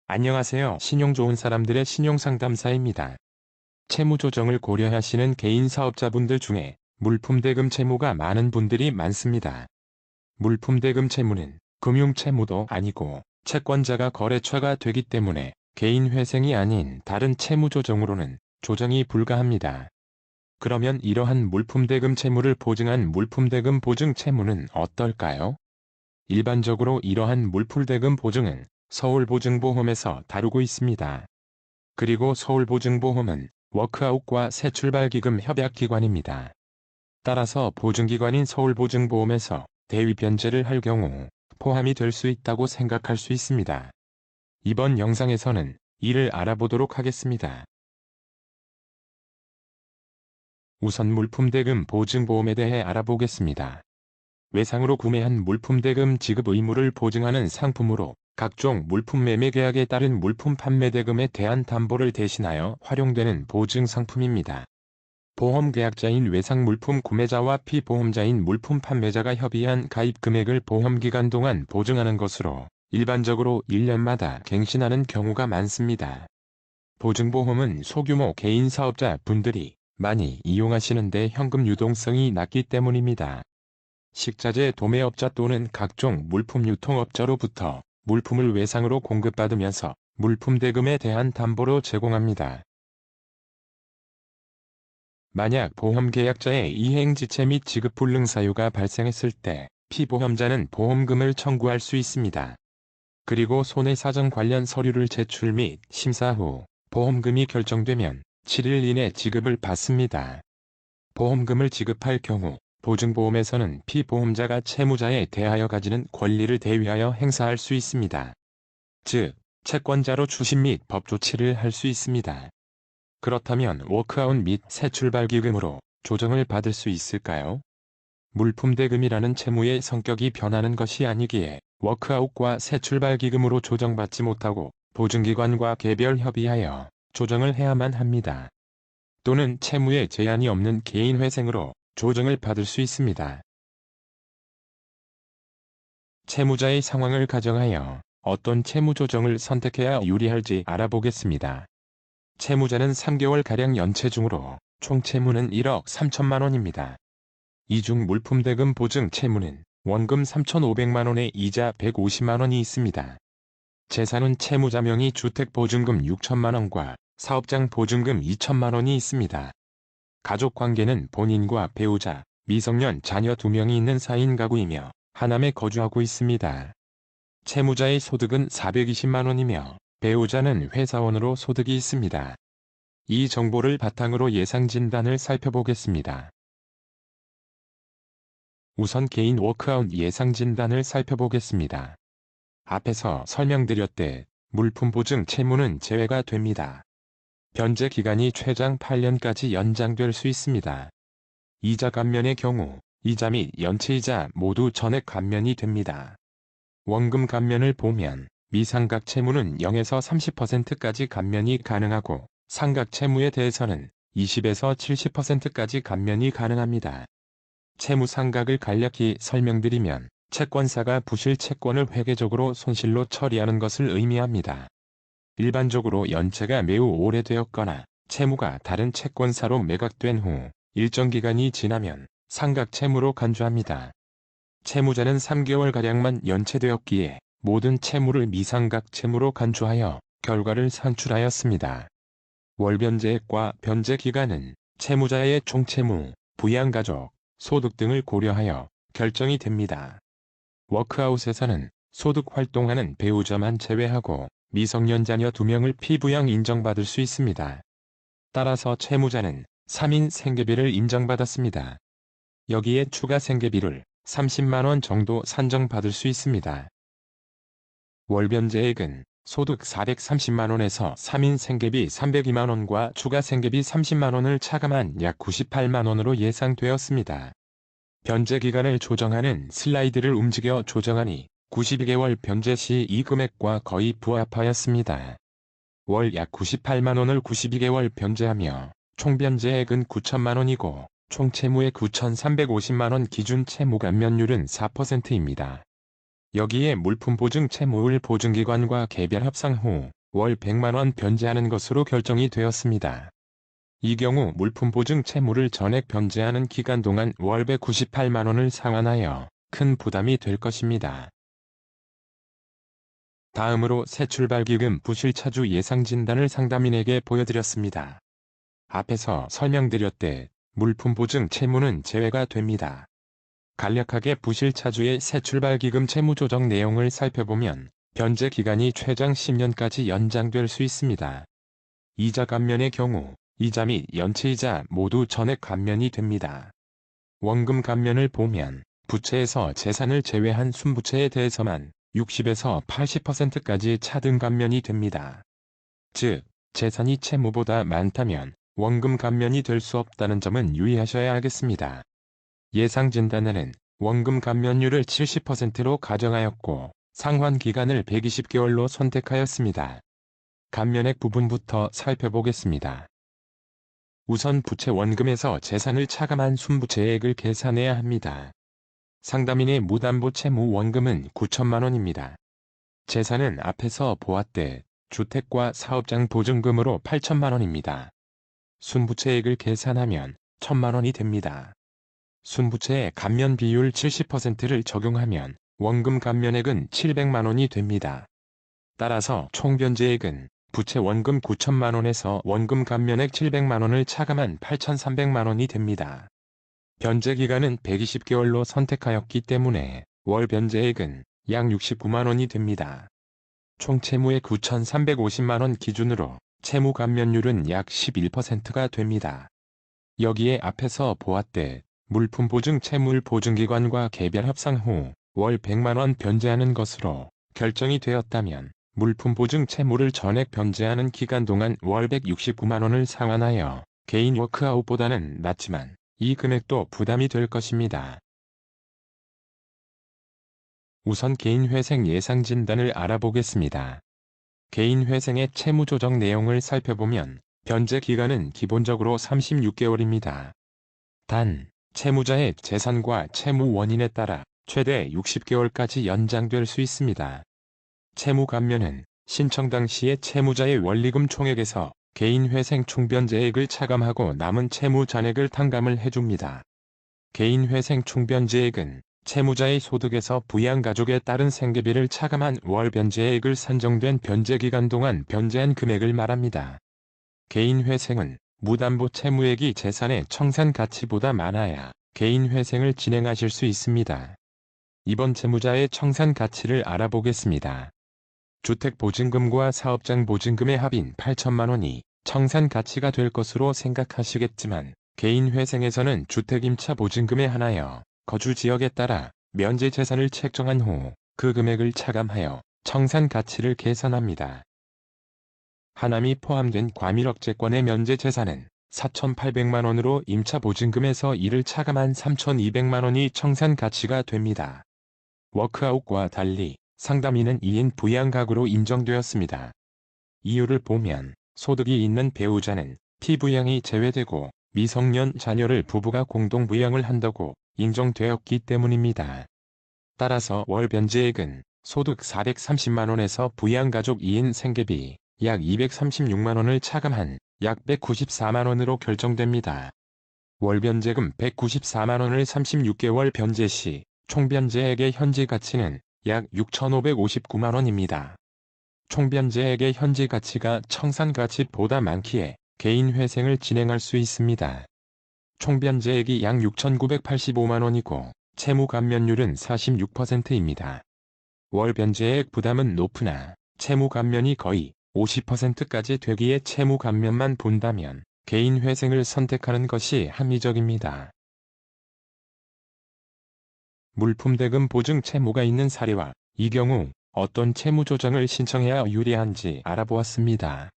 안녕하세요. 신용 좋은 사람들의 신용상담사입니다. 채무 조정을 고려하시는 개인 사업자분들 중에 물품대금 채무가 많은 분들이 많습니다. 물품대금 채무는 금융채무도 아니고 채권자가 거래처가 되기 때문에 개인 회생이 아닌 다른 채무 조정으로는 조정이 불가합니다. 그러면 이러한 물품대금 채무를 보증한 물품대금 보증 채무는 어떨까요? 일반적으로 이러한 물품대금 보증은 서울보증보험에서 다루고 있습니다. 그리고 서울보증보험은 워크아웃과 새출발기금 협약기관입니다. 따라서 보증기관인 서울보증보험에서 대위 변제를 할 경우 포함이 될 수 있다고 생각할 수 있습니다. 이번 영상에서는 이를 알아보도록 하겠습니다. 우선 물품대금 보증보험에 대해 알아보겠습니다. 외상으로 구매한 물품대금 지급 의무를 보증하는 상품으로 각종 물품 매매 계약에 따른 물품 판매 대금에 대한 담보를 대신하여 활용되는 보증 상품입니다. 보험 계약자인 외상 물품 구매자와 피보험자인 물품 판매자가 협의한 가입 금액을 보험 기간 동안 보증하는 것으로 일반적으로 1년마다 갱신하는 경우가 많습니다. 보증보험은 소규모 개인 사업자 분들이 많이 이용하시는데 현금 유동성이 낮기 때문입니다. 식자재 도매업자 또는 각종 물품 유통업자로부터 물품을 외상으로 공급받으면서 물품 대금에 대한 담보로 제공합니다. 만약 보험계약자의 이행지체 및 지급 불능 사유가 발생했을 때 피보험자는 보험금을 청구할 수 있습니다. 그리고 손해사정 관련 서류를 제출 및 심사 후 보험금이 결정되면 7일 이내 지급을 받습니다. 보험금을 지급할 경우 보증보험에서는 피보험자가 채무자에 대하여 가지는 권리를 대위하여 행사할 수 있습니다. 즉, 채권자로 추심 및 법조치를 할 수 있습니다. 그렇다면 워크아웃 및 새출발기금으로 조정을 받을 수 있을까요? 물품대금이라는 채무의 성격이 변하는 것이 아니기에 워크아웃과 새출발기금으로 조정받지 못하고 보증기관과 개별 협의하여 조정을 해야만 합니다. 또는 채무에 제한이 없는 개인 회생으로 조정을 받을 수 있습니다. 채무자의 상황을 가정하여 어떤 채무 조정을 선택해야 유리할지 알아보겠습니다. 채무자는 3개월가량 연체 중으로 총 채무는 1억 3천만 원입니다. 이 중 물품대금 보증 채무는 원금 3,500만 원에 이자 150만 원이 있습니다. 재산은 채무자 명의 주택보증금 6천만 원과 사업장 보증금 2천만 원이 있습니다. 가족관계는 본인과 배우자, 미성년 자녀 2명이 있는 4인 가구이며 하남에 거주하고 있습니다. 채무자의 소득은 420만 원이며 배우자는 회사원으로 소득이 있습니다. 이 정보를 바탕으로 예상진단을 살펴보겠습니다. 우선 개인 워크아웃 예상진단을 살펴보겠습니다. 앞에서 설명드렸듯 물품 보증 채무는 제외가 됩니다. 변제 기간이 최장 8년까지 연장될 수 있습니다. 이자 감면의 경우 이자 및 연체이자 모두 전액 감면이 됩니다. 원금 감면을 보면 미상각 채무는 0에서 30%까지 감면이 가능하고 상각 채무에 대해서는 20에서 70%까지 감면이 가능합니다. 채무 상각을 간략히 설명드리면 채권사가 부실 채권을 회계적으로 손실로 처리하는 것을 의미합니다. 일반적으로 연체가 매우 오래되었거나 채무가 다른 채권사로 매각된 후 일정 기간이 지나면 상각 채무로 간주합니다. 채무자는 3개월가량만 연체되었기에 모든 채무를 미상각 채무로 간주하여 결과를 산출하였습니다. 월변제액과 변제기간은 채무자의 총채무, 부양가족, 소득 등을 고려하여 결정이 됩니다. 워크아웃에서는 소득 활동하는 배우자만 제외하고 미성년 자녀 2명을 피부양 인정받을 수 있습니다. 따라서 채무자는 3인 생계비를 인정받았습니다. 여기에 추가 생계비를 30만 원 정도 산정받을 수 있습니다. 월변제액은 소득 430만 원에서 3인 생계비 302만 원과 추가 생계비 30만 원을 차감한 약 98만 원으로 예상되었습니다. 변제 기간을 조정하는 슬라이드를 움직여 조정하니 92개월 변제 시 이 금액과 거의 부합하였습니다. 월 약 98만 원을 92개월 변제하며 총 변제액은 9천만 원이고 총 채무의 9,350만 원 기준 채무 감면율은 4%입니다. 여기에 물품 보증 채무를 보증기관과 개별 협상 후 월 100만원 변제하는 것으로 결정이 되었습니다. 이 경우 물품 보증 채무를 전액 변제하는 기간 동안 월 198만원을 상환하여 큰 부담이 될 것입니다. 다음으로 새출발기금 부실차주 예상진단을 상담인에게 보여드렸습니다. 앞에서 설명드렸듯 물품 보증 채무는 제외가 됩니다. 간략하게 부실차주의 새출발기금 채무조정 내용을 살펴보면 변제 기간이 최장 10년까지 연장될 수 있습니다. 이자 감면의 경우 이자 및 연체이자 모두 전액 감면이 됩니다. 원금 감면을 보면 부채에서 재산을 제외한 순부채에 대해서만 60에서 80%까지 차등 감면이 됩니다. 즉, 재산이 채무보다 많다면 원금 감면이 될 수 없다는 점은 유의하셔야 하겠습니다. 예상진단에는 원금 감면율을 70%로 가정하였고 상환 기간을 120개월로 선택하였습니다. 감면액 부분부터 살펴보겠습니다. 우선 부채 원금에서 재산을 차감한 순부채액을 계산해야 합니다. 상담인의 무담보 채무 원금은 9천만원입니다. 재산은 앞에서 보았듯 주택과 사업장 보증금으로 8천만원입니다. 순부채액을 계산하면 1천만원이 됩니다. 순부채의 감면 비율 70%를 적용하면 원금 감면액은 700만원이 됩니다. 따라서 총 변제액은 부채 원금 9천만원에서 원금 감면액 700만원을 차감한 8,300만원이 됩니다. 변제 기간은 120개월로 선택하였기 때문에 월 변제액은 약 69만원이 됩니다. 총 채무의 9,350만원 기준으로 채무 감면율은 약 11%가 됩니다. 여기에 앞에서 보았듯 물품 보증 채무를 보증기관과 개별 협상 후 월 100만원 변제하는 것으로 결정이 되었다면 물품 보증 채무를 전액 변제하는 기간 동안 월 169만원을 상환하여 개인 워크아웃보다는 낮지만 이 금액도 부담이 될 것입니다. 우선 개인회생 예상진단을 알아보겠습니다. 개인회생의 채무조정 내용을 살펴보면 변제 기간은 기본적으로 36개월입니다. 단, 채무자의 재산과 채무 원인에 따라 최대 60개월까지 연장될 수 있습니다. 채무 감면은 신청 당시에 채무자의 원리금 총액에서 개인회생 총변제액을 차감하고 남은 채무 잔액을 탕감을 해줍니다. 개인회생 총변제액은 채무자의 소득에서 부양가족에 따른 생계비를 차감한 월 변제액을 산정된 변제기간 동안 변제한 금액을 말합니다. 개인회생은 무담보 채무액이 재산의 청산가치보다 많아야 개인회생을 진행하실 수 있습니다. 이번 채무자의 청산가치를 알아보겠습니다. 주택보증금과 사업장 보증금의 합인 8천만원이 청산가치가 될 것으로 생각하시겠지만 개인회생에서는 주택임차 보증금에 한하여 거주지역에 따라 면제재산을 책정한 후 그 금액을 차감하여 청산가치를 계산합니다. 하남이 포함된 과밀억제권의 면제재산은 4,800만원으로 임차보증금에서 이를 차감한 3,200만원이 청산가치가 됩니다. 워크아웃과 달리 상담인은 2인 부양가구로 인정되었습니다. 이유를 보면 소득이 있는 배우자는 피부양이 제외되고 미성년 자녀를 부부가 공동 부양을 한다고 인정되었기 때문입니다. 따라서 월 변제액은 소득 430만원에서 부양가족 2인 생계비 약 236만원을 차감한 약 194만원으로 결정됩니다. 월 변제금 194만원을 36개월 변제 시 총변제액의 현재 가치는 약 6,559만원입니다. 총변제액의 현재 가치가 청산가치보다 많기에 개인회생을 진행할 수 있습니다. 총변제액이 약 6,985만원이고 채무감면율은 46%입니다. 월 변제액 부담은 높으나 채무감면이 거의 50%까지 되기에 채무감면만 본다면 개인회생을 선택하는 것이 합리적입니다. 물품대금 보증 채무가 있는 사례와 이 경우 어떤 채무조정을 신청해야 유리한지 알아보았습니다.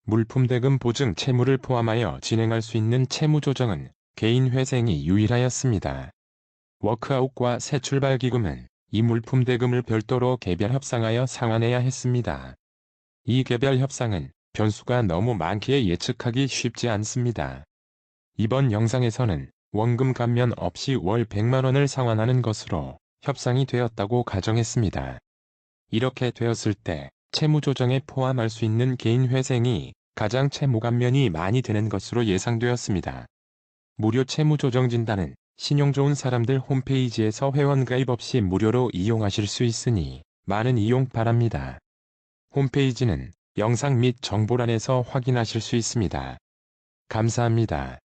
물품대금 보증 채무를 포함하여 진행할 수 있는 채무조정은 개인회생이 유일하였습니다. 워크아웃과 새출발기금은 이 물품대금을 별도로 개별 협상하여 상환해야 했습니다. 이 개별 협상은 변수가 너무 많기에 예측하기 쉽지 않습니다. 이번 영상에서는 원금 감면 없이 월 100만원을 상환하는 것으로 협상이 되었다고 가정했습니다. 이렇게 되었을 때 채무 조정에 포함할 수 있는 개인 회생이 가장 채무 감면이 많이 되는 것으로 예상되었습니다. 무료 채무 조정 진단은 신용 좋은 사람들 홈페이지에서 회원가입 없이 무료로 이용하실 수 있으니 많은 이용 바랍니다. 홈페이지는 영상 및 정보란에서 확인하실 수 있습니다. 감사합니다.